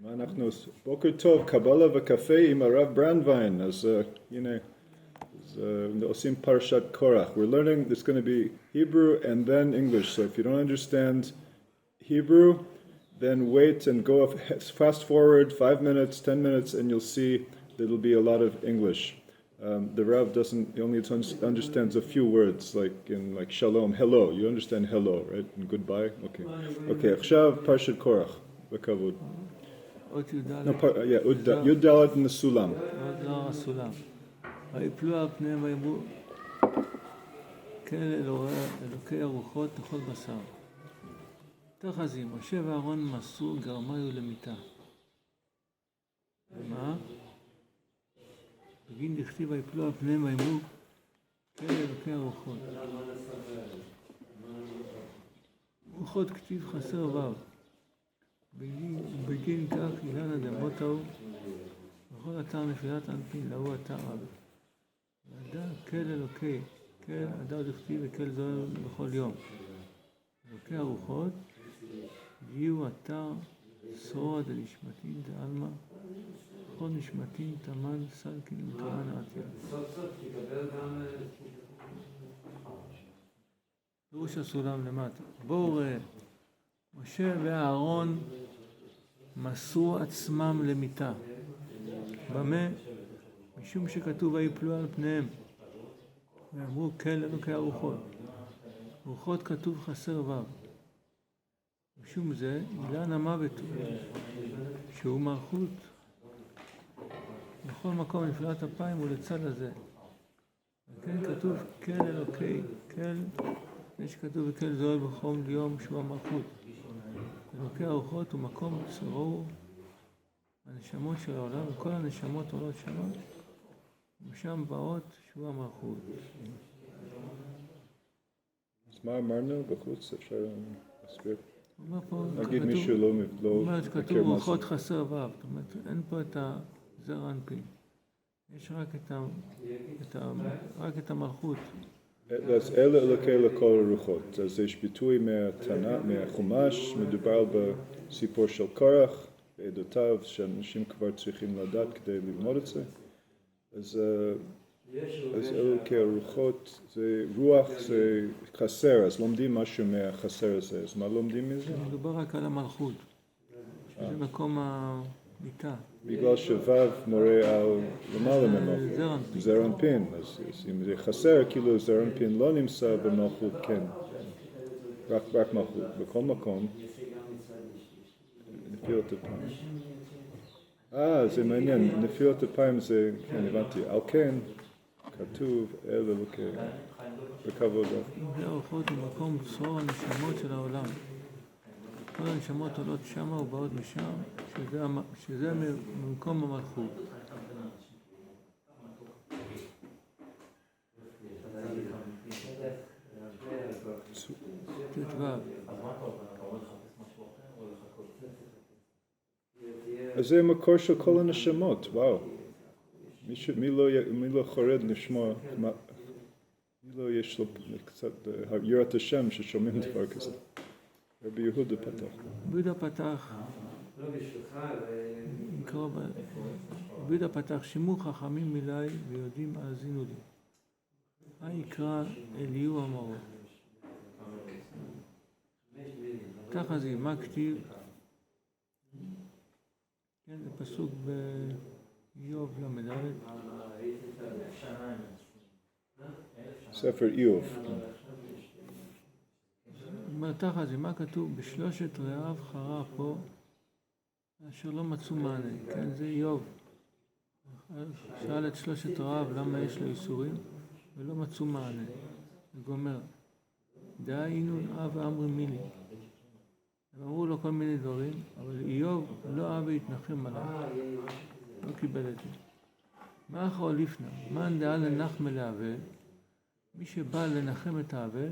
מה אנחנו עושים? בוקר טוב, קבלה וקפה עם הרב ברנדוויין. אז הנה, עושים פרשת קורח. We're learning, it's going to be Hebrew and then English. So if you don't understand Hebrew, then wait and go fast forward 5 minutes, 10 minutes, and you'll see there'll be a lot of English. The Rav doesn't, he only understands a few words, like shalom, hello. You understand hello, right? And goodbye? Okay, עכשיו פרשת קורח, בכבוד. י"ד in the Sulam. עוד לא הסולם. ויפלו על פניהם ויאמרו, כן אלוקי הרוחות לכל בשר. תחזי, משה ואהרון מסרו גרמיו למיתה. ומה? בגין דכתיב ויפלו על פניהם ויאמרו, כן אלוקי הרוחות. רוחות כתיב חסר וו. בגין כך אילן אדמות ההוא, וכל אתר נפילת אנפין, להוא אתר רב. ועדה כל אלוקי, כל אדר דכתיב וכל זוהר בכל יום. אלוקי הרוחות, הגיעו אתר סורא דנשמתין דעלמא, בכל נשמתין תמן סלקין וכמן עתיה. פירוש הסולם למטה. בואו ראה, משה ואהרון מסרו עצמם למיתה. במה? משום שכתוב ויפלו על פניהם ואמרו כן אלוקי הרוחות. רוחות כתוב חסר וו. משום זה אילן המוות שהוא מלכות בכל מקום נפילת אפיים ולצד הזה. וכן כתוב כן אלוקי, כן, יש כתוב וכל זוהר בכל יום שהוא המלכות. אלוקי הרוחות הוא מקום צרור הנשמות של העולם, וכל הנשמות עולות שונות, ושם באות שהוא המלכות. אז מה אמרנו בחוץ? אפשר להסביר? נגיד מישהו לא מכיר כתוב רוחות חסר וו, זאת אומרת, אין פה את הזר אנפין. יש רק את המלכות. אז אלה אלוקי לכל הרוחות. אז יש ביטוי מהחומש, מדובר בסיפור של קורח, בעדותיו, שאנשים כבר צריכים לדעת כדי ללמוד את זה. אז אלוקי הרוחות, זה רוח, זה חסר, אז לומדים משהו מהחסר הזה. אז מה לומדים מזה? מדובר רק על המלכות, שזה מקום המיטה. בגלל שוו מורה על למעלה ממלכות, זר אנפין. אז אם זה חסר, כאילו זר אנפין לא נמצא במלכות, כן. רק מלכות. בכל מקום, נפילות אפיים. זה מעניין, נפילות אפיים זה, כן, הבנתי, על כן, כתוב, אלה אלוקי, בכבוד. זה הרוחות הוא מקום צרור הנשמות של העולם. כל הנשמות עולות שמה ובאות משם, שזה ממקום המלכות. תתוו. אז זה מקור של כל הנשמות, וואו. מי לא חורד לשמוע, מי לא יש לו קצת יראת השם ששומעים דבר כזה. רבי יהודה פתח. יהודה פתח, שימו חכמים מילי ויודעים האזינו לי. יקרא אליהו אמרו. ככה זה, מה כתיב? כן, זה פסוק באיוב למד. ספר איוב. תחת זה, מה כתוב? בשלושת רעיו חרה פה, אשר לא מצאו מענה. כן, זה איוב. שאל את שלושת רעיו למה יש לו איסורים, ולא מצאו מענה. הוא גומר, דהיינו אב ואמרי מילי. הם אמרו לו כל מיני דברים, אבל איוב לא אהב להתנחם עליו. לא קיבל את זה. מה אחר לפנה? מה דעה לנחם לאבל? מי שבא לנחם את האבל,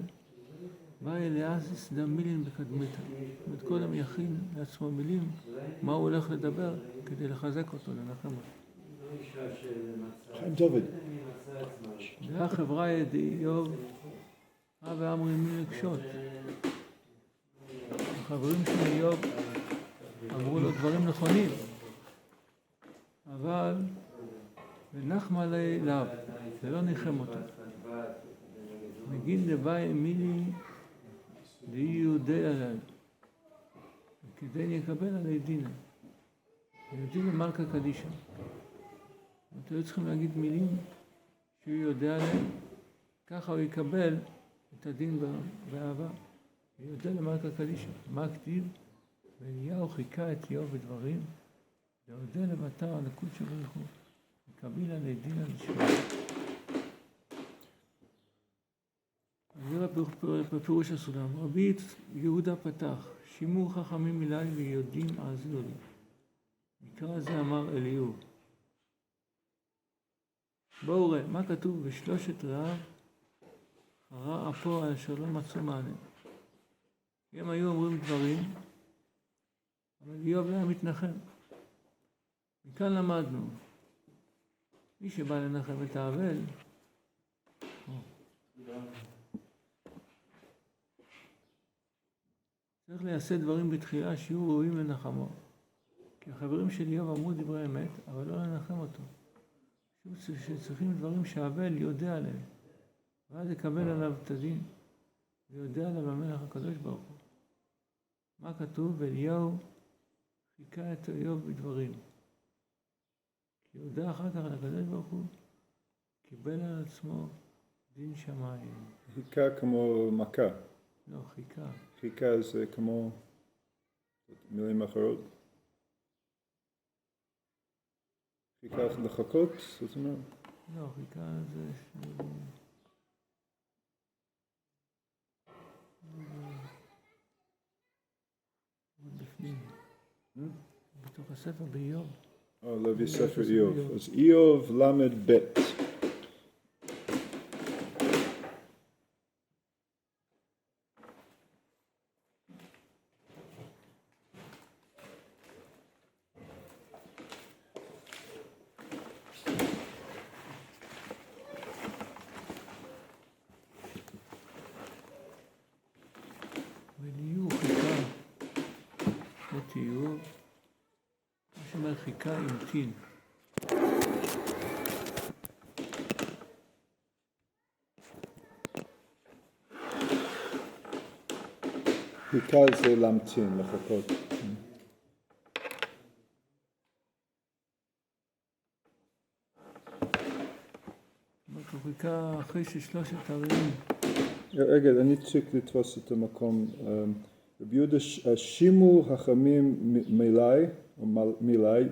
בא אליעזיס דם מילין בקדמיתה. זאת אומרת, קודם יכין לעצמו מילים, מה הוא הולך לדבר כדי לחזק אותו, לנחם אותו. חיים דוד. זה החברה ידי איוב, ואמרי מילי לקשות. החברים של איוב אמרו לו דברים נכונים, אבל לנחם עליו, זה לא ניחם אותו. מגיד לבאי מילי ליהודי עליי, וכדי לקבל עלי דינה. יהודי למלכה קדישה. אתם לא צריכים להגיד מילים שהוא יודע עליהם, ככה הוא יקבל את הדין באהבה. יהודי למלכה קדישה. מה כתיב? ואליהו חיכה את איוב בדברים, להודה לבטר על הקוד שברכו, וקבילה לידינה לשמוע. זה בפירוש הסולם. רבי יהודה פתח, שימור חכמים אליי ויודעים עזרו לי. מקרא זה אמר אליהו. בואו ראה, מה כתוב בשלושת רעיו חרה אפו על אשר לא מצאו מענה. הם היו אומרים דברים, אבל איוב לא היה מתנחם. מכאן למדנו, מי שבא לנחם את האבל, צריך לעשות דברים בתחילה שיהיו ראויים לנחמו. כי החברים של איוב אמרו דברי אמת, אבל לא לנחם אותו. שצריכים דברים שהאבל יודע עליהם, ואז יקבל עליו את הדין, ויודע עליו המלך הקדוש ברוך הוא. מה כתוב? ואליהו חיכה את איוב בדברים. כי יודע אחר כך על הקדוש ברוך הוא, קיבל על עצמו דין שמיים. חיכה כמו מכה. לא, חיכה. חיכה זה כמו מילים אחרות. חיכה לחכות, זאת אומרת? לא, חיכה זה... בפנים. בתוך הספר באיוב. להביא ספר איוב. אז איוב למד בית. חיכה המתין. חיכה זה להמתין, לחכות. הוא חיכה אחרי ששלושת הרעים. רגע, אני צריך לתפוס את המקום. רבי יהודה, שימו חכמים מילי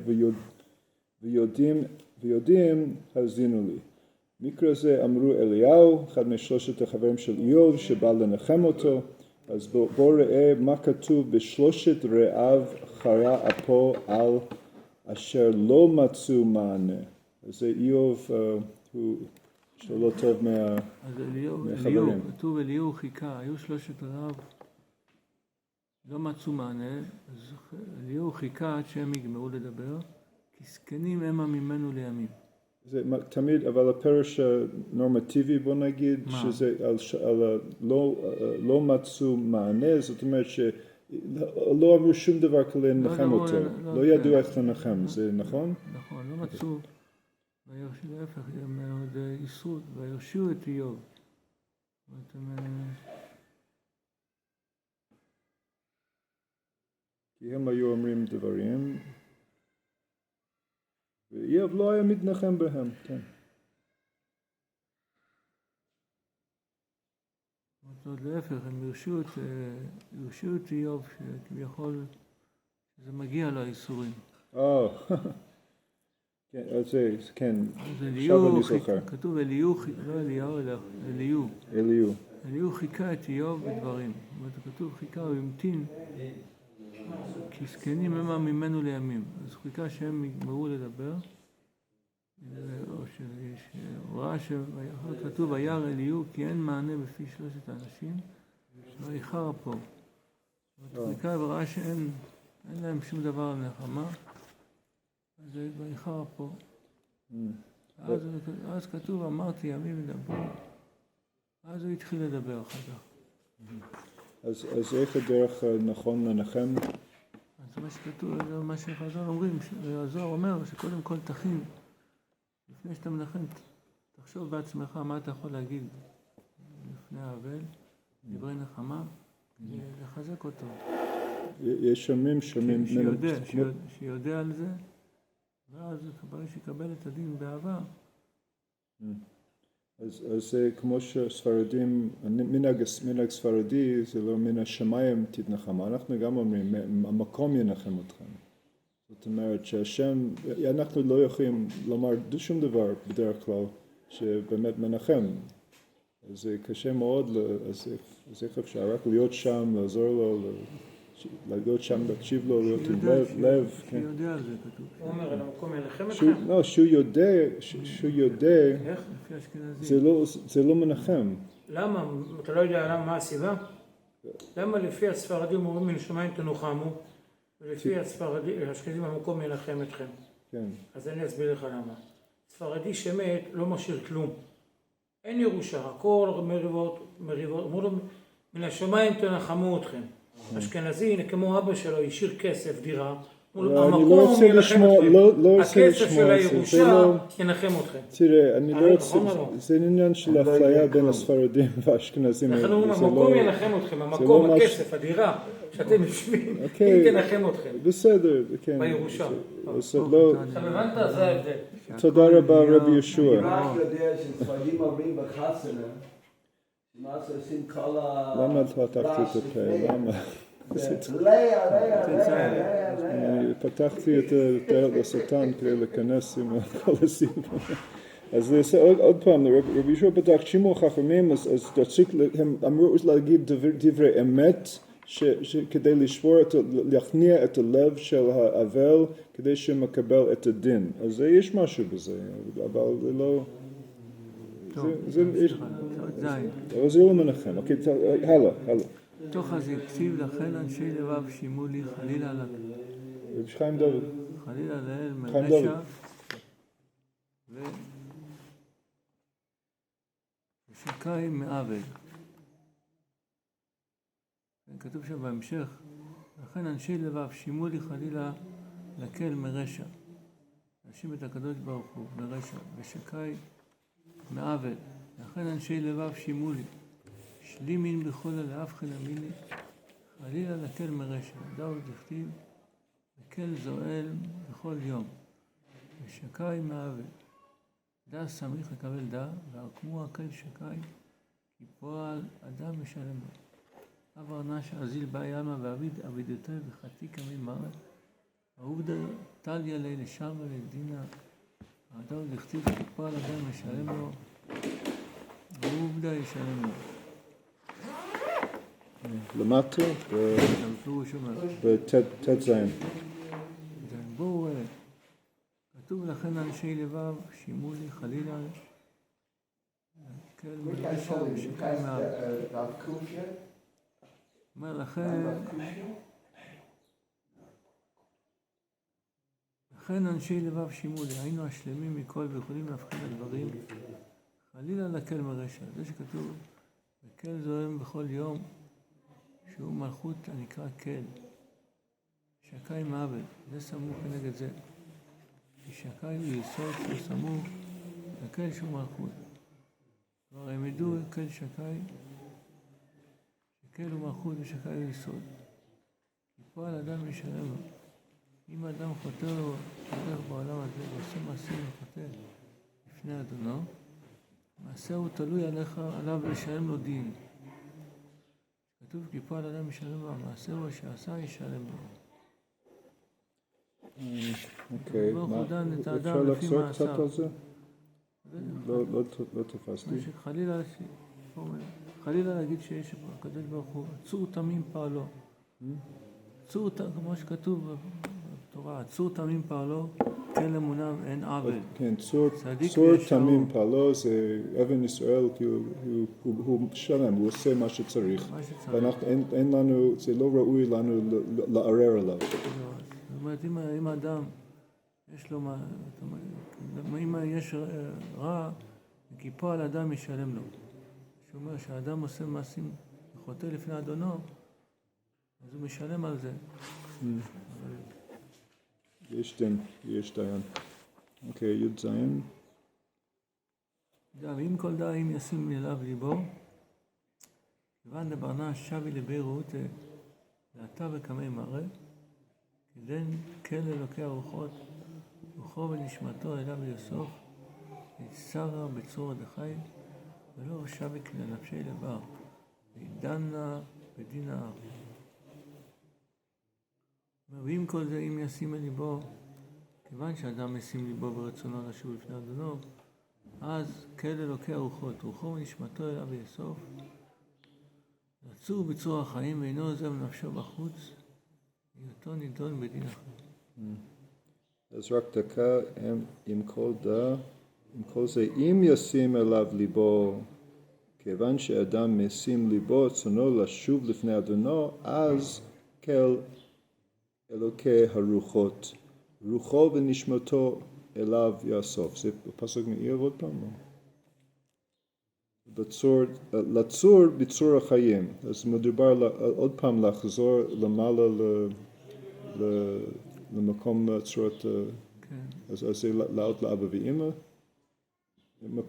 ויודעים האזינו לי. מקרא זה אמרו אליהו, אחד משלושת החברים של איוב, שבא לנחם אותו. אז בוא ראה מה כתוב בשלושת רעיו חרה אפו על אשר לא מצאו מענה. אז זה איוב, הוא שלא טוב מהחברים. כתוב אליהו חיכה, היו שלושת רעיו. לא מצאו מענה, אז אליהו חיכה עד שהם יגמרו לדבר, כי זקנים המה ממנו לימים. זה תמיד, אבל הפרש הנורמטיבי בוא נגיד, שזה על לא מצאו מענה, זאת אומרת שלא אמרו שום דבר כדי לנחם אותו, לא ידעו איך לנחם, זה נכון? נכון, לא מצאו, להפך, הם מאוד איסרו, וירשו את איוב. כי הם היו אומרים דברים, ואיוב לא היה מתנחם בהם, כן. עוד להפך, הם הרשו את איוב, שכביכול זה מגיע לו האיסורים. כן, אז זה, כן, עכשיו אני זוכר. כתוב אליהו, לא אליהו, אלא אליהו. אליהו חיכה את איוב בדברים. זאת אומרת, כתוב חיכה, הוא המתין. כי זקנים המה ממנו לימים. אז חיכה שהם יגמרו לדבר, או שראה שכתוב וירא אליהו כי אין מענה בפי שלושת האנשים, ויחר פה. חיכה וראה שאין להם שום דבר לנחמה, אז ויחר פה. אז כתוב אמרתי ימים ידברו, אז הוא התחיל לדבר אחר כך. אז איך הדרך נכון לנחם? זה מה שכתוב, מה שחז"ל אומרים, הזוהר אומר שקודם כל תכין, לפני שאתה מנחם, תחשוב בעצמך מה אתה יכול להגיד לפני האבל, דברי נחמה, לחזק אותו. יש שומעים. שיודע על זה, ואז ברגע שיקבל את הדין באהבה. אז כמו שספרדים, מנהג ספרדי זה לא מן השמיים תתנחם, אנחנו גם אומרים, המקום ינחם אתכם. זאת אומרת שהשם, אנחנו לא יכולים לומר שום דבר בדרך כלל שבאמת מנחם. אז זה קשה מאוד, אז איך אפשר רק להיות שם, לעזור לו, להיות שם, להקשיב לו, להיות עם לב. שיודע על זה כתוב. הוא אומר, על המקום ינחם אתכם? לא, שהוא יודע, זה לא מנחם. למה? אתה לא יודע מה הסיבה? למה לפי הספרדים אומרים מן שמיים תנוחמו, ולפי האשכנזים המקום ינחם אתכם? כן. אז אני אסביר לך למה. ספרדי שמת לא משאיר כלום. אין ירושה, הכל מריבות, אמרו לו, מן השמיים תנחמו אתכם. אשכנזי, כמו אבא שלו, השאיר כסף, דירה, המקום ינחם אתכם. הכסף של הירושה ינחם אתכם. תראה, אני לא רוצה, זה עניין של אפליה בין הספרדים והאשכנזים. לכן אומרים, המקום ינחם אתכם, המקום, הכסף, הדירה, שאתם יושבים, היא תנחם אתכם. בסדר, כן. בירושה. עכשיו הבנת? זה ההבדל. תודה רבה רבי ישוע. אני רק יודע שספרדים אומרים בחסנה, מה שעושים כל למה פתחתי את הפה? למה? פתחתי את השטן כדי להיכנס עם כל הסיפור. אז עוד פעם, רבי ישוע פתח שימוע חכמים, אז הם אמרו להגיד דברי אמת, כדי לשבור, להכניע את הלב של האבל, כדי שמקבל את הדין. אז יש משהו בזה, אבל זה לא... אבל זה לא מנחם. אוקיי, הלאה. תוך אז הקציב לכן אנשי לבב שימו לי חלילה רבי חיים דוד. חלילה לאל מרשע ושקיים מעוול. כתוב שם בהמשך, לכן אנשי לבב שימו לי חלילה לקל מרשע. להאשים את הקדוש ברוך הוא מרשע ושקיים מעוול. לכן אנשי לבב שימו לי שלימין בכל לאף חלמיני חלילה לקל מרשע. דאוד דכתיב לקל זועל בכל יום ושקי מעוול. דא סמיך לקבל דא ועקמו הקל שקי כי פועל אדם משלם לו. עבר נש אזיל בא ימה ועביד עבידתו וחתי כמי מרת העובדה טליה לי לשם ולדינה. דאוד דכתיב כי פועל אדם משלם לו ועובדה ישלם לו. למטה בתת זין. בואו, כתוב לכן אנשי לבב שימו לי חלילה כל מרשע ושקיים מעוול. אומר לכן אנשי לבב שימו לי, היינו השלמים מכל ויכולים להבחין הדברים חלילה לקל מרשע. זה שכתוב וקל זועם בכל יום שהוא מלכות הנקרא קל. שקי מעוול, זה סמוך כנגד זה. כי שקי הוא יסוד שהוא סמוך לקל שהוא מלכות. כבר הם ידעו קל שקי, שקל הוא מלכות ושקי הוא יסוד. כי פועל אדם ישלם לו. אם אדם חותר לו, הולך בעולם הזה ועושה מעשים וחותר לפני אדונו, מעשה הוא תלוי עליו לשלם לו דין. כתוב כי פועל אדם ישלם לו, המעשה הוא שעשה ישלם לו. אוקיי, אפשר לחזור קצת על זה? לא תפסתי. חלילה להגיד שיש הקדוש ברוך הוא, צור תמים פעלו. צור, כמו שכתוב בתורה, צור תמים פעלו, כן אמוניו אין עוול. כן, צור תמים פעלו זה אבן ישראל, הוא שלם, הוא עושה מה שצריך. אין לנו, זה לא ראוי לנו לערער עליו. זאת אומרת, אם האדם יש לו, אם יש רע, כי פועל אדם ישלם לו. שאומר שהאדם עושה מעשים וחוטא לפני אדונו, אז הוא משלם על זה. יש דיין. אוקיי, י' זין. ואם כל דיים ישים אליו ליבו, כיוון דברנש שבי לבעיר ועתה וקמי מראה, כדן כל אלוקי הרוחות, רוחו ונשמתו אליו יוסוף, יצרה בצור הדחי, ולא שביק לנפשי לבר, וידנה בדין האב. ואם כל זה אם ישים אל ליבו, כיוון שאדם ישים ליבו ברצונו לשוב לפני אדונו, אז כל אלוקי הרוחות, רוחו ונשמתו אליו יוסף, רצו בצור החיים ואינו עוזב נפשו בחוץ, היותו נידון בדין אחר. אז רק דקה, עם כל זה, אם ישים אליו ליבו, כיוון שאדם ישים ליבו רצונו לשוב לפני אדונו, אז כל אלוקי הרוחות, רוחו ונשמתו אליו יאסוף. זה פסוק מאיוב עוד פעם? לצור בצור החיים. אז מדובר עוד פעם לחזור למעלה למקום צורת... אז זה לעלות לאבא ואמא.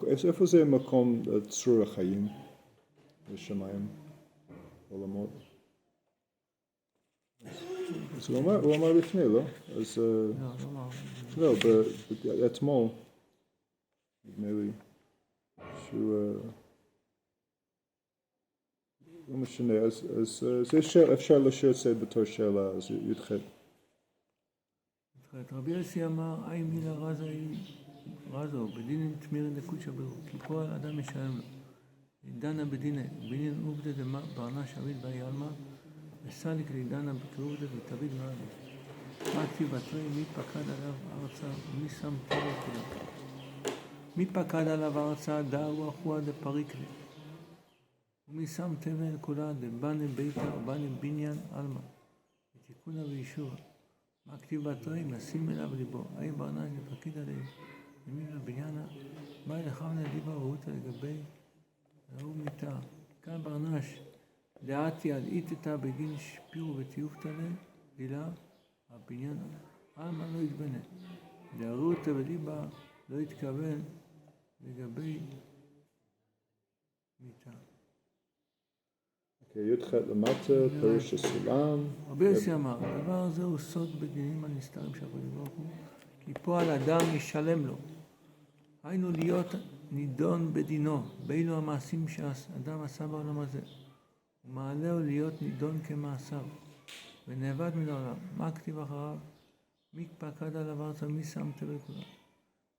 איפה זה מקום צור החיים? בשמיים, עולמות. אז הוא אמר לפני, לא? אז... לא, אתמול, נדמה לי, שהוא... לא משנה, אז אפשר לשאול את זה בתור שאלה, אז י"ח. רבי יוסי אמר, אי מילה רזו, בדינין תמיר נקוד שברור, כי פה האדם משלם לו. דנה בדינין עובדה דמה ברנה שביל באי אלמה, וסליק לידנה בקרובדה ותביד מעלה. מה כתיב בתרי, מי פקד עליו ארצה, מי שם תבל כולה. מי פקד עליו ארצה, דאו אחוה דפריקלה. ומי שם תבל כולה, דבנה ביתה או בנה בניין אלמה. ותיקונה ואישורה. מה כתיב בתרי, נשים אליו ליבו. אי ברנה לפקיד עליהם. ימים לבניינה, מה ילחם לליבה רותה לגבי ראו מיתה. כאן ברנש, דעתי על איתתה בגין שפירו וטיופתה לילה, הבניין אלמה לא יתבנה. דערותה וליבה לא יתכוון לגבי מיתה. י"ח למטה, פרש הסולם. רבי יוסי אמר, הדבר הזה הוא סוד בדינים הנסתרים שהקדוש ברוך הוא, כי פה על אדם ישלם לו. היינו להיות נידון בדינו, באילו המעשים שאדם עשה בעולם הזה. ומעלהו להיות נידון כמעשיו, ונאבד מן העולם. מה כתיב אחריו? מי פקד עליו ארצה, מי שם תבל כולה?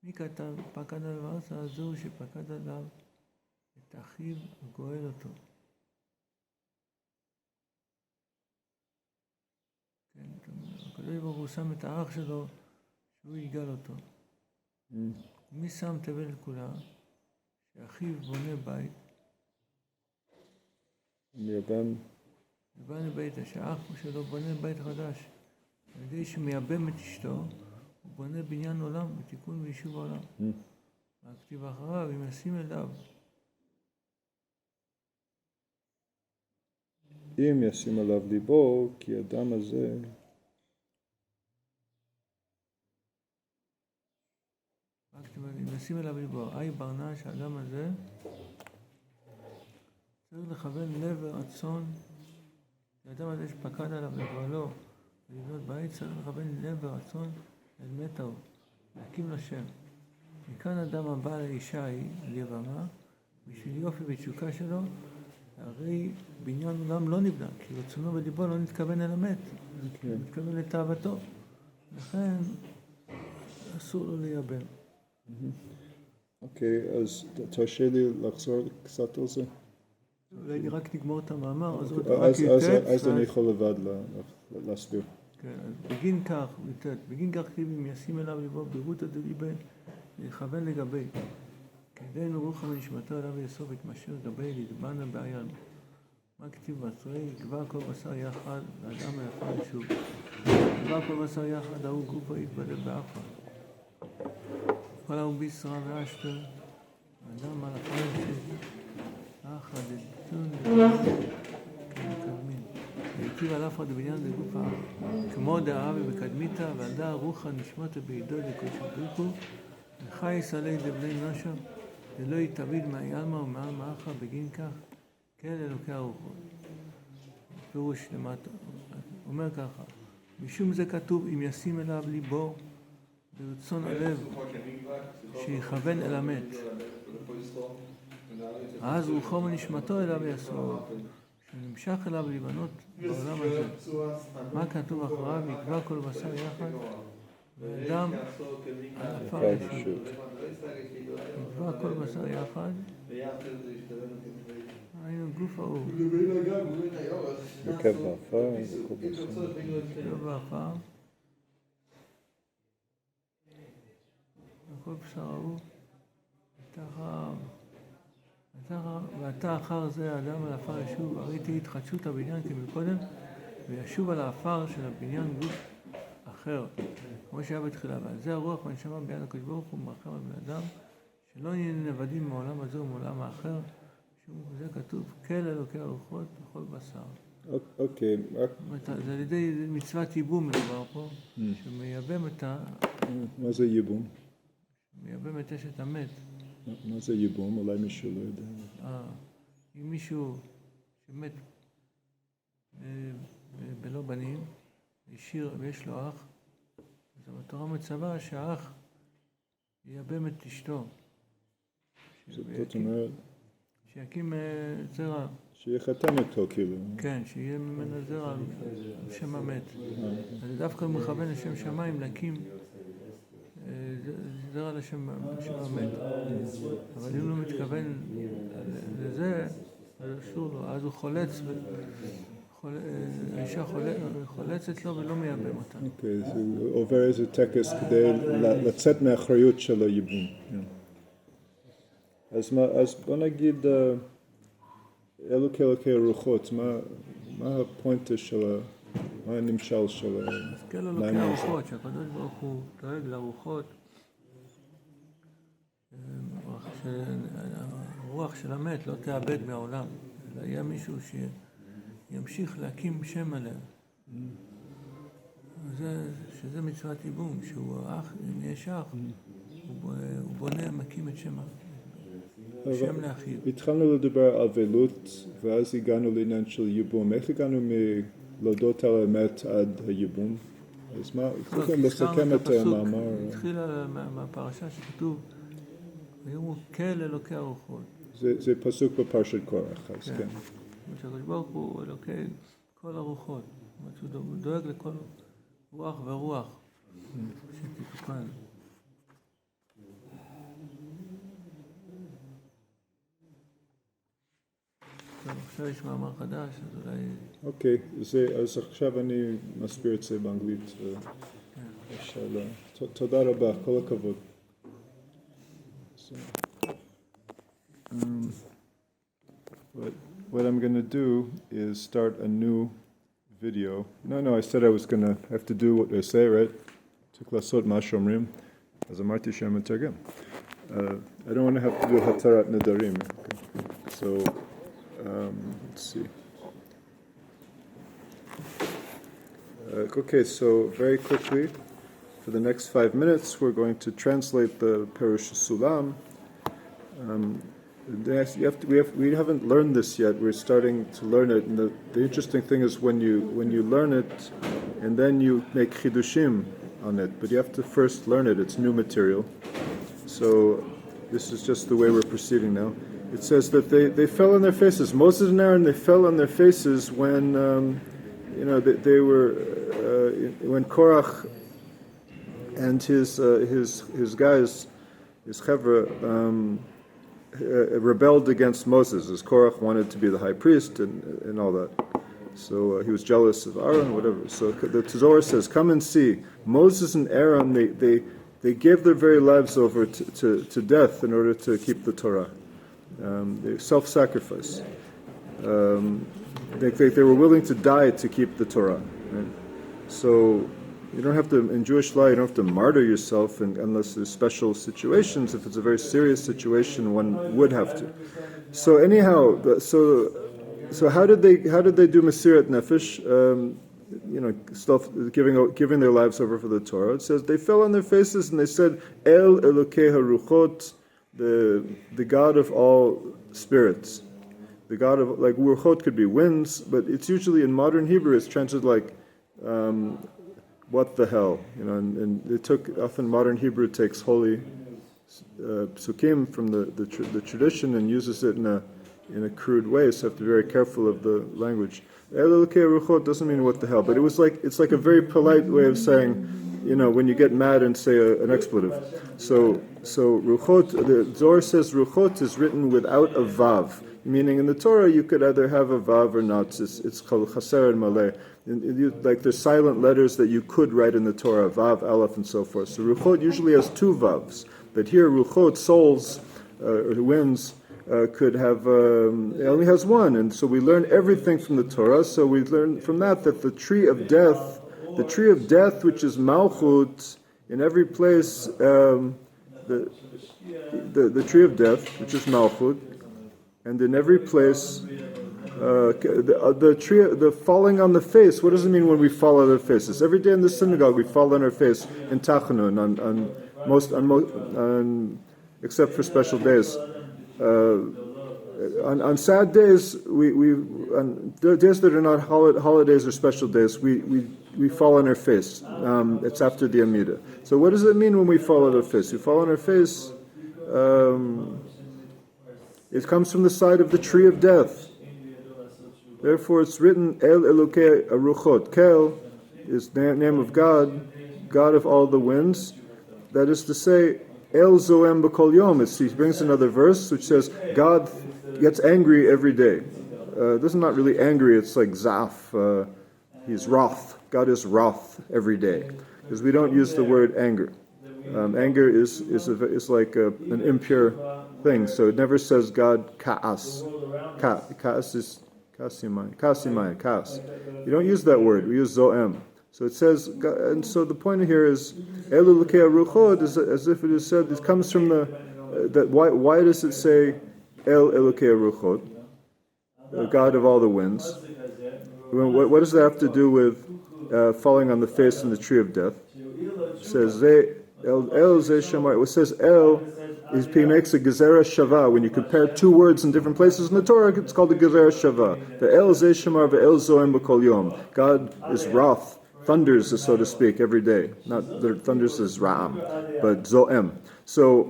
מי כתב פקד עליו ארצה? הזו שפקד עליו את אחיו וגואל אותו. כן, הקדוש ברוך הוא שם את האח שלו שהוא יגאל אותו. מי שם תבל כולה? שאחיו בונה בית. בונה בית, שהאח שלו בונה בית חדש. על ידי שמייבם את אשתו, הוא בונה בניין עולם, בתיקון ויישוב העולם. הכתיב אחריו, אם ישים אליו. אם ישים עליו ליבו, כי אדם הזה... אם נשים אליו ליבו, אי ברנה שהאדם הזה צריך לכוון לב ורצון, האדם הזה שפקד עליו לגואלו ולבנות בית, צריך לכוון לב ורצון אל מתהו, להקים לו שם. מכאן אדם הבא לאישה היא, על יבמה, בשביל יופי ותשוקה שלו, הרי בניין עולם לא נבנה, כי רצונו בליבו לא נתכוון אל המת, הוא מתכוון לתאוותו. לכן אסור לו לייבם. אוקיי, אז תרשה לי לחזור קצת על זה. אולי אני רק נגמור את המאמר, אז אני יכול לבד להסביר. כן, אז בגין כך כתיב אם ישים אליו ליבו ברותא דליבה, לכוון לגבי. כדין רוחו ונשמתו אליו יאסוף את משאיר גבי לדבנה בעיר. מה כתיב בתרי? יקבע כל בשר יחד, לאדם היפה לשוב. יקבע כל בשר יחד, ההוא גופו יתבלב באפה. כל ההוא בישרה ואשתר, האדם על הפרק של אחת, דתון, כמקרמין. דכתיב על אף בבניין דגוף כמו דאהבה וקדמיתא ועל דא רוחא נשמתא בידו דקודשא בריחו וחי יסלק דבני נשם ולא יתאביד מהיעלמא ומעל מאחה בגין כך כאל אלוקי הרוחות. פירוש למטה, אומר ככה, משום זה כתוב אם ישים אליו ליבו ברצון הלב שיכוון אל המת אז רוחו ונשמתו אליו יסור שנמשך אליו לבנות בעולם הזה. מה כתוב אחריו? יקבע כל בשר יחד ואדם על עפר ישוב. יקבע כל בשר יחד היינו גוף האור. נקב בעפר, נקב בעפר וכל בשר האור ואתה אחר זה האדם על העפר ישוב, ראיתי התחדשות הבניין כמקודם וישוב על העפר של הבניין גוף אחר כמו שהיה בתחילה, ועל זה הרוח והנשמה ביד הקדוש ברוך הוא מרחם על בני אדם שלא נהיה נבדים מעולם הזה ומעולם האחר. זה כתוב כל אלוקי הרוחות בכל בשר. אוקיי. זה על ידי מצוות ייבום מדובר פה שמייבם את מה זה ייבום? מייבם את אשת המת. מה זה ייבום? אולי מישהו לא יודע. אם מישהו שמת בלא בנים, השאיר ויש לו אח, אז התורה מצווה שהאח ייבם את אשתו. זאת אומרת? שיקים זרע. שיחתן אותו כאילו. כן, שיהיה ממנו זרע על שם המת. אז דווקא הוא מכוון לשם שמיים להקים זרע לשם המת. אבל אם הוא מתכוון לזה, אז אסור לו. אז הוא חולץ, האישה חולצת לו ולא מייבם אותה. אוקיי, אז הוא עובר איזה טקס כדי לצאת מהאחריות של הייבום. אז בוא נגיד, אלו כאלוקי הרוחות, מה הפוינטר של מה הנמשל של אז כאלו אלוקי הרוחות, שהקדוש ברוך הוא דואג לרוחות, הרוח של המת לא תאבד מהעולם, אלא יהיה מישהו שימשיך להקים שם עליה. שזה מצוות ייבום, שהוא אח, אם יש אח, הוא בונה, מקים את שם לאחיו. התחלנו לדבר על אבלות, ואז הגענו לעניין של ייבום. איך הגענו מלהודות על האמת עד הייבום? אז מה, צריכים לסכם את המאמר? התחיל מהפרשה שכתוב, ויאמרו כל אלוקי הרוחות. זה פסוק בפרשת קורח, אז כן. שהקדוש ברוך הוא אלוקי כל הרוחות. זאת אומרת, הוא דואג לכל רוח ורוח שתתוקן. עכשיו יש מאמר חדש, אז אולי... אוקיי, אז עכשיו אני מסביר את זה באנגלית. תודה רבה, כל הכבוד. What I'm going to do is start a new video. No, I said I was going to have to do what I say, right? צריך לעשות מה שאומרים. אז אמרתי שאני מתרגם. I don't want to have to do התרת נדרים. So... let's see. Okay, so very quickly, for the next 5 minutes, we're going to translate the Parshat Sulam. We haven't learned this yet. We're starting to learn it, and the interesting thing is when you learn it, and then you make chidushim on it. But you have to first learn it. It's new material. So this is just the way we're proceeding now. It says that they fell on their faces. Moses and Aaron, they fell on their faces when they were when Korach and his guys, his chevruta, rebelled against Moses, as Korach wanted to be the high priest and all that. So he was jealous of Aaron, whatever. So the Zohar says, "Come and see." Moses and Aaron, they gave their very lives over to death in order to keep the Torah. They self-sacrifice. They were willing to die to keep the Torah. Right? So you don't have to, in Jewish law, you don't have to martyr yourself unless there's special situations. If it's a very serious situation, one would have to. So anyhow, So how did they do Mesirat Nefesh? Stuff giving their lives over for the Torah. It says they fell on their faces and they said, El Elokei HaRuchot, the God of all spirits. The God of, like, Ruchot could be winds, but it's usually in modern Hebrew it's translated like what the hell, and it took, often modern Hebrew takes holy psukim from the tradition and uses it in a crude way, so you have to be very careful of the language. El Elokei Ruchot doesn't mean what the hell, but it's like a very polite way of saying, when you get mad and say an expletive. So Ruchot, the Zohar says Ruchot is written without a vav, meaning in the Torah you could either have a vav or not. It's called chaser and maleh. Like there's silent letters that you could write in the Torah, vav, aleph, and so forth. So Ruchot usually has two vavs, but here Ruchot, souls, or winds, could have, it only has one, and so we learn everything from the Torah. So we learn from that the tree of death, which is Malchut, in every place, the tree of death, which is Malchut, and in every place, the falling on the face. What does it mean when we fall on our faces? Every day in the synagogue we fall on our face in Tachanun, on except for special days. On sad days, on days that are not holidays or special days, we fall on our face. It's after the Amida. So what does it mean when we fall on our face? We fall on our face. It comes from the side of the tree of death. Therefore, it's written El Elokei Aruchot. Kel is the name of God, God of all the winds. That is to say, El Zoem B'Kol Yom. He brings another verse which says God gets angry every day. This is not really angry, it's like Zaf. He's wroth. God is wroth every day. Because we don't use the word anger. Anger is like an impure thing. So it never says God Ka'as. Ka'as is Kasimayan, Kas. You don't use that word, we use Zoem. So it says, and so the point here is, El Elokei Ruchot is as if it is said. It comes from why does it say El Elokei Ruchot, the God of all the winds? What does that have to do with falling on the face in the tree of death? It says El Ze Shamar. It says El. He makes a gezerah shava. When you compare two words in different places in the Torah, it's called a gezerah shava. The El Ze Shamar ve'El Zoem B'Kol Yom. God is wroth. Thunders, so to speak, every day. Not the thunders is Ra'am, but Zoem. So,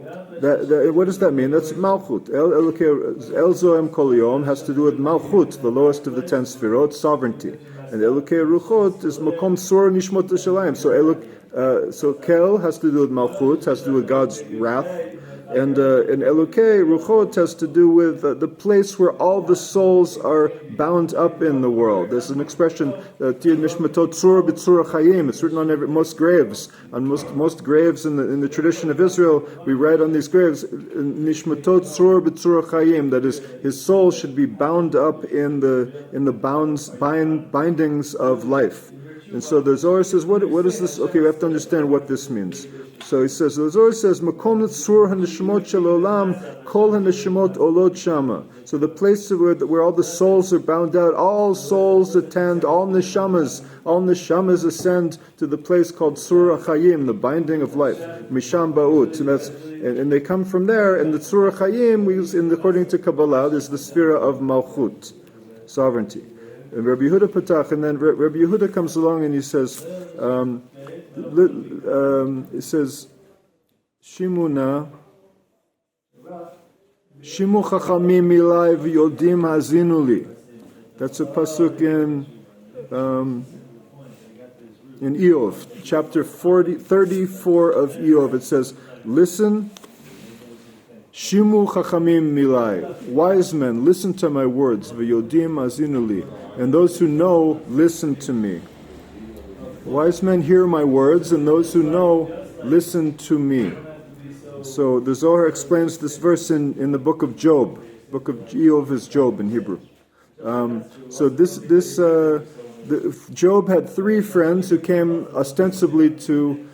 what does that mean? That's Malchut. El Zoem Kol Yom has to do with Malchut, the lowest of the 10 Sfirot, sovereignty. And Elokei Ruchot is Makom Sur Nishmot Shalayim. So Kel has to do with Malchut, has to do with God's wrath. And Elokei Ruchot has to do with the place where all the souls are bound up in the world. There's an expression, Nishmatot Tzur B'Tzur Chayim. It's written on most graves. On most graves in the tradition of Israel, we write on these graves, Nishmatot Tzur B'Tzur Chayim. That is, his soul should be bound up in the bindings of life. And so the Zohar says, what is this? Okay, we have to understand what this means. So he says, the Zohar says, Makom Tzur HaNeshimot Shel Olam, Kol HaNeshimot Olot Shama. So the place where all the souls are bound out, all souls attend, all neshamas ascend to the place called Tzur HaChayim, the binding of life, Misham Ba'ut. And they come from there, and the Tzur HaChayim, according to Kabbalah, is the Sphira of Malchut, sovereignty. And Rabbi Yehuda Patach, and then Rabbi Yehuda comes along and he says, Shimuna, Shimu Chachamim Milai V'Yodim Hazinuli. That's a pasuk in Eov, chapter 34 of Eov. It says, listen, Shimu Chachamim Milai, wise men, listen to my words, V'Yodim Hazinuli, and those who know, listen to me. Wise men hear my words, and those who know, listen to me. So the Zohar explains this verse in the book of Job. Book of Eov is Job in Hebrew. Job had 3 friends who came ostensibly to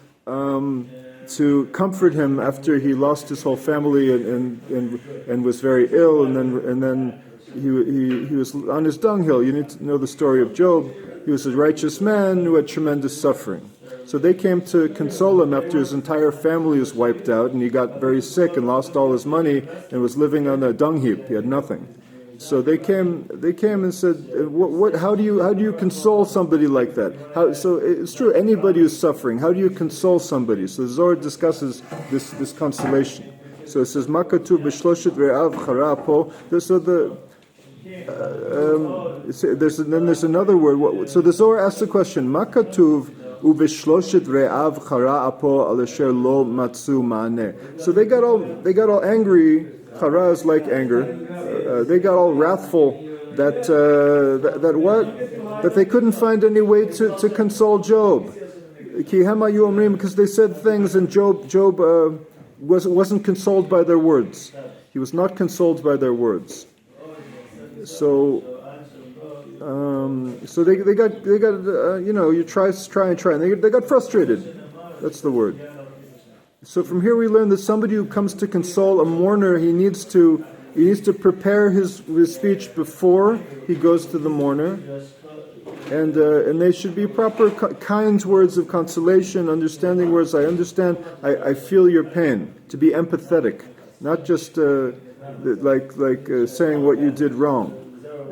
comfort him after he lost his whole family and was very ill, and then he was on his dunghill. You need to know the story of Job. He was a righteous man who had tremendous suffering. So they came to console him after his entire family was wiped out, and he got very sick and lost all his money and was living on a dung heap. He had nothing. So they came and said, how do you console somebody like that? So it's true, anybody who's suffering, how do you console somebody? So the Zohar discusses this consolation. So it says, Makatu b'shloshet re'av chara po. So there's another word. So the Zohar asks the question, Makatuv u'b'shloshet re'av chara po al asher lo matzu ma'aneh. So they got all angry. Chara is like anger. They got all wrathful that they couldn't find any way to console Job. Because they said things, and Job wasn't consoled by their words. He was not consoled by their words. So they got you try and they got frustrated. That's the word. So from here we learn that somebody who comes to console a mourner, he needs to prepare his speech before he goes to the mourner, and they should be proper kind words of consolation, understanding words. I understand. I feel your pain. To be empathetic, not just saying what you did wrong,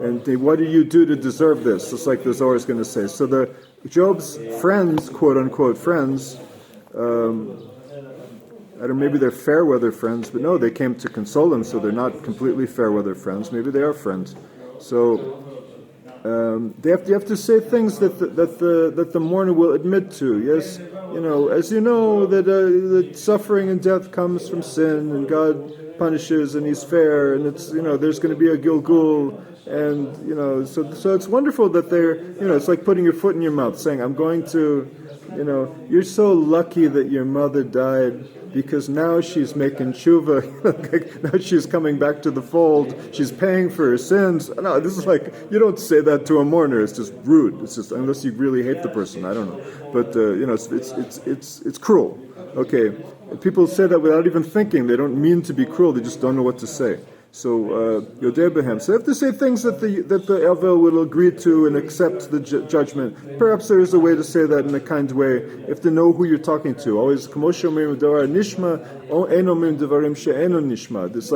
and what do you do to deserve this? Just like the Zohar is going to say. So the Job's friends, quote unquote friends. Maybe they're fair weather friends, but no, they came to console him, so they're not completely fair weather friends. Maybe they are friends. So you have to say things that the mourner will admit to. Yes, as you know that suffering and death comes from sin, and God punishes, and He's fair, and it's there's going to be a Gilgul, and so it's wonderful that they're it's like putting your foot in your mouth, saying, I'm going to, you're so lucky that your mother died, because now she's making tshuva. Now she's coming back to the fold. She's paying for her sins. No, this is like, you don't say that to a mourner. It's just rude. It's just, unless you really hate the person. I don't know. But it's cruel. Okay, people say that without even thinking. They don't mean to be cruel. They just don't know what to say. So Yodeh Behem. So they have to say things that the Avel will agree to and accept the judgment. Perhaps there is a way to say that in a kind way. You have to know who you're talking to. Always nishma enomim devarim she'eno nishma. It's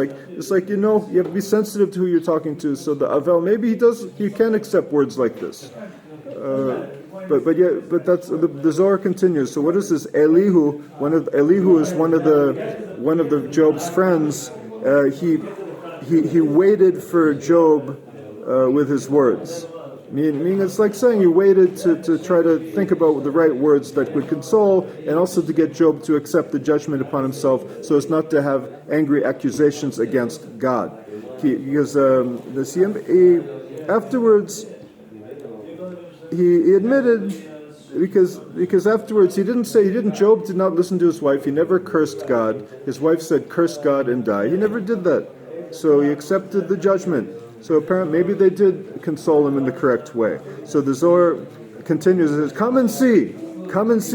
like you have to be sensitive to who you're talking to. So the Avel, maybe he can accept words like this. But that's the Zohar continues. So what is this? Elihu is one of the Job's friends. He waited for Job with his words. Meaning it's like saying he waited to try to think about the right words that would console, and also to get Job to accept the judgment upon himself, so as not to have angry accusations against God. Because afterwards he admitted, because afterwards Job did not listen to his wife. He never cursed God. His wife said, "Curse God and die." He never did that. So he accepted the judgment. So apparently maybe they did console him in the correct way. So the Zohar continues and says, Come and see.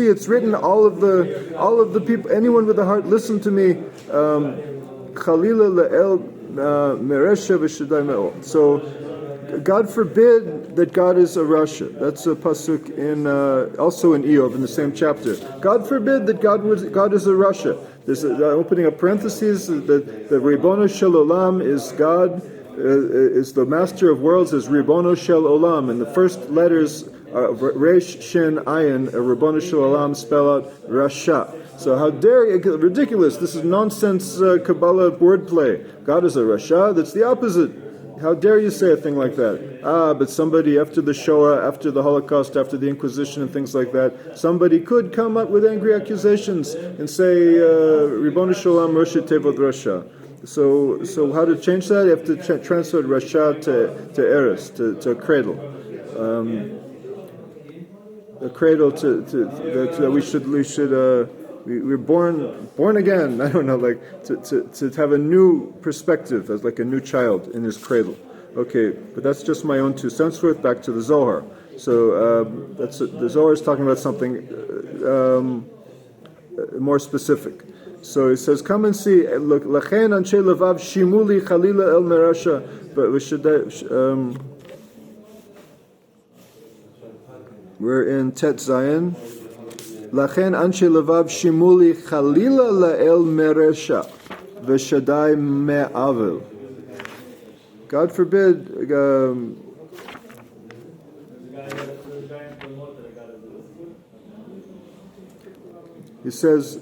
It's written, all of the people, anyone with a heart, listen to me. Chalila le'el meresha v'shadai me'ol. So God forbid that God is a Rasha. That's a pasuk also in Eov in the same chapter. God forbid that God is a Rasha. There's opening up parentheses that the Ribono Shel Olam is God, is the master of worlds, is Ribono Shel Olam, and the first letters Resh Shin Ayin, Ribono Shel Olam, spell out Rasha. So how dare you? Ridiculous! This is nonsense Kabbalah wordplay. God is a Rasha. That's the opposite. How dare you say a thing like that? But somebody after the Shoah, after the Holocaust, after the Inquisition and things like that, somebody could come up with angry accusations and say, Ribono Shel Olam Rosh Tevot Rasha. So how to change that? You have to transfer Rasha to Eris, to a cradle. A cradle that we're born again. I don't know, like to have a new perspective as like a new child in his cradle. Okay, but that's just my own 2 cents worth. Back to the Zohar. So the Zohar is talking about something more specific. So he says, come and see. Look, Lachen anshe levav shimuli chalila el merasha. But we're in Tet Zayin. Lachen anshe levav shimuli chalila lael meresha v'shadai me'avil. God forbid. He says,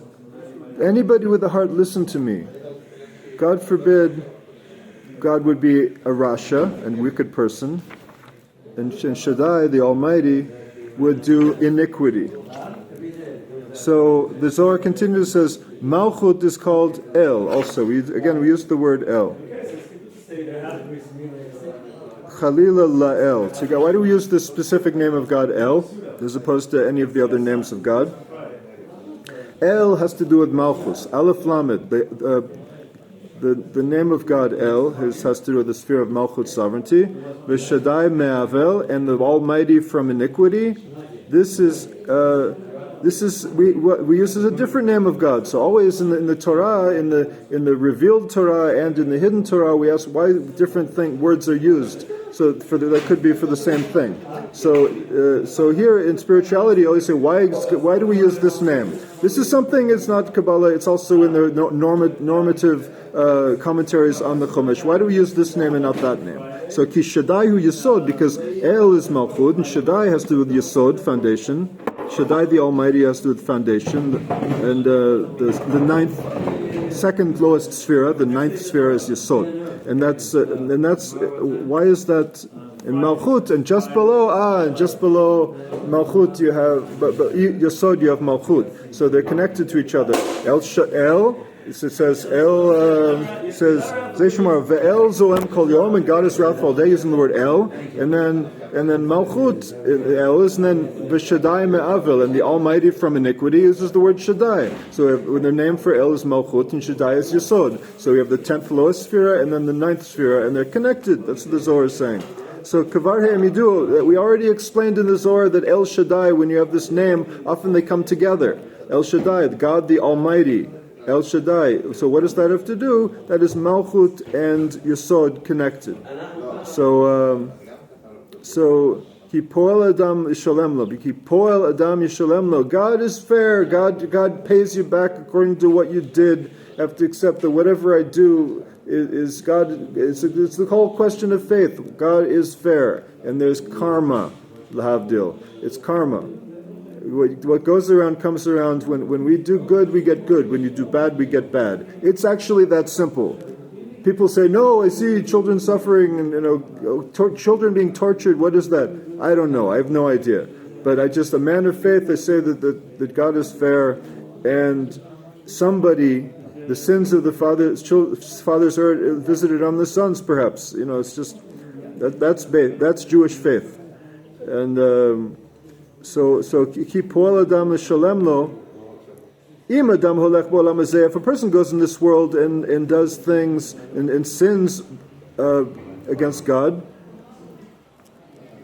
anybody with a heart, listen to me. God forbid God would be a Rasha, a wicked person, and Shaddai, the Almighty, would do iniquity. So the Zohar continues, says, Malchut is called El also. We use the word El. Chalila La'el. So why do we use the specific name of God El, as opposed to any of the other names of God? El has to do with Malchus. Aleph Lamed. The name of God El has to do with the sphere of Malchut sovereignty. V'Shaddai Me'avel, and the Almighty from iniquity. This is we use as a different name of God. So always in the Torah, in the revealed Torah and in the hidden Torah, we ask why different words are used. So that could be for the same thing. So here in spirituality, I always say, why do we use this name? This is something. It's not Kabbalah. It's also in the normative commentaries on the Chumash. Why do we use this name and not that name? So Ki Shaddai Hu Yesod, because El is Malchut and Shaddai has to do with Yesod, foundation. Shaddai the Almighty has to do with foundation, and the second lowest sphere, the ninth sphere is Yesod, and that's why is that in Malchut, and just below Malchut you have Yesod, you have Malchut, so they're connected to each other. El it says Zeshmar ve'el zoem kol yom, and God is wrathful all day, using the word El, and then Malchut El is, and then v'Shaddai me'avil, and the Almighty from iniquity uses the word Shaddai. So when their name for El is Malchut and Shaddai is Yesod. So we have the 10th lowest sphere and then the 9th sphere, and they're connected. That's what the Zohar is saying. So Kavar He'amidu, we already explained in the Zohar that El Shaddai, when you have this name, often they come together. El Shaddai, God the Almighty. El Shaddai. So what does that have to do? That is Malchut and Yesod connected. So Ki poel Adam Yishalem Lo. Ki poel Adam Yishalem Lo. God is fair. God pays you back according to what you did. I have to accept that whatever I do is God. It's the whole question of faith. God is fair, and there's karma. Lahavdil. It's karma. What goes around comes around. When we do good, we get good. When you do bad, we get bad. It's actually that simple. People say, no, I see children suffering and children being tortured. What is that? I don't know. I have no idea. But a man of faith, I say that God is fair, and the sins of the fathers are visited on the sons, perhaps. It's just that's Jewish faith. And so ki poel adam l'shalem lo. If a person goes in this world and does things and sins against God,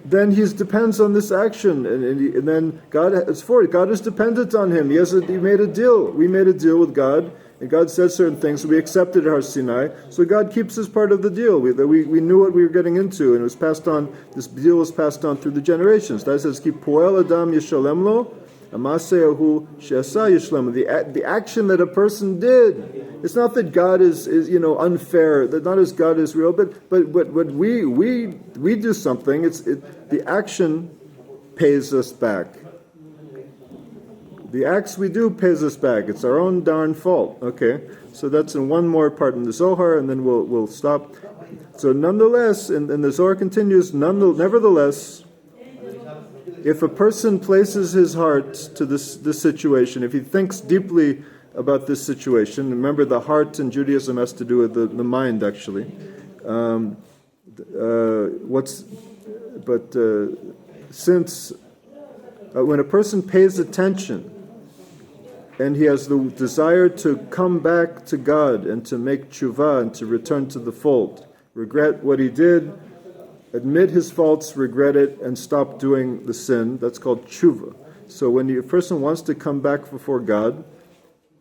then he depends on this action, and then God is for it. God is dependent on him. He made a deal. We made a deal with God, and God said certain things, so we accepted Har Sinai. So God keeps his part of the deal. We knew what we were getting into, and it was passed on. This deal was passed on through the generations. That says, "Ki poel adam yishalem lo." The action that a person did. It's not that God is unfair. That not as God is real, but when we do something, the action pays us back. The acts we do pays us back. It's our own darn fault. Okay, so that's in one more part in the Zohar, and then we'll stop. So nonetheless, and the Zohar continues. Nevertheless, if a person places his heart to this situation, if he thinks deeply about this situation, remember the heart in Judaism has to do with the mind, actually. Since when a person pays attention and he has the desire to come back to God and to make tshuva and to return to the fold, regret what he did, admit his faults, regret it, and stop doing the sin. That's called tshuva. So when a person wants to come back before God,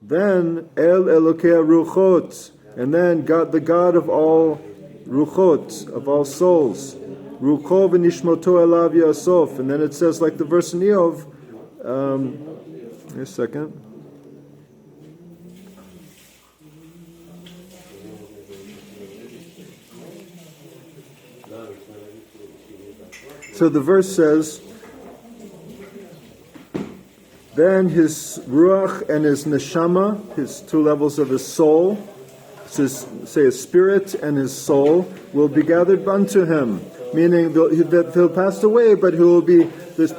Then El Elokei Ruchot, and then God, the God of all Ruchot, of all souls. Rucho v'nishmoto elav yasof. And then it says, like the verse in Eov, wait a second. So the verse says, then his ruach and his neshama, his two levels of his soul, his spirit and his soul, will be gathered unto him. Meaning that he'll pass away, but he will be his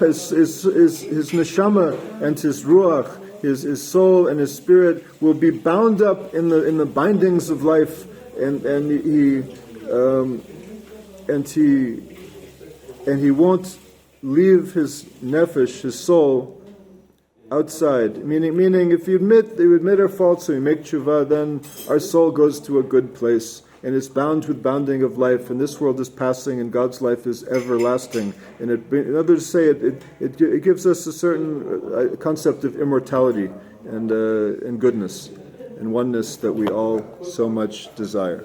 neshama and his ruach, his soul and his spirit will be bound up in the bindings of life, and he won't leave his nefesh, his soul, outside. Meaning if you admit our faults and we make tshuva, then our soul goes to a good place. And it's bound with bounding of life, and this world is passing, and God's life is everlasting. And others say it gives us a certain concept of immortality and goodness and oneness that we all so much desire.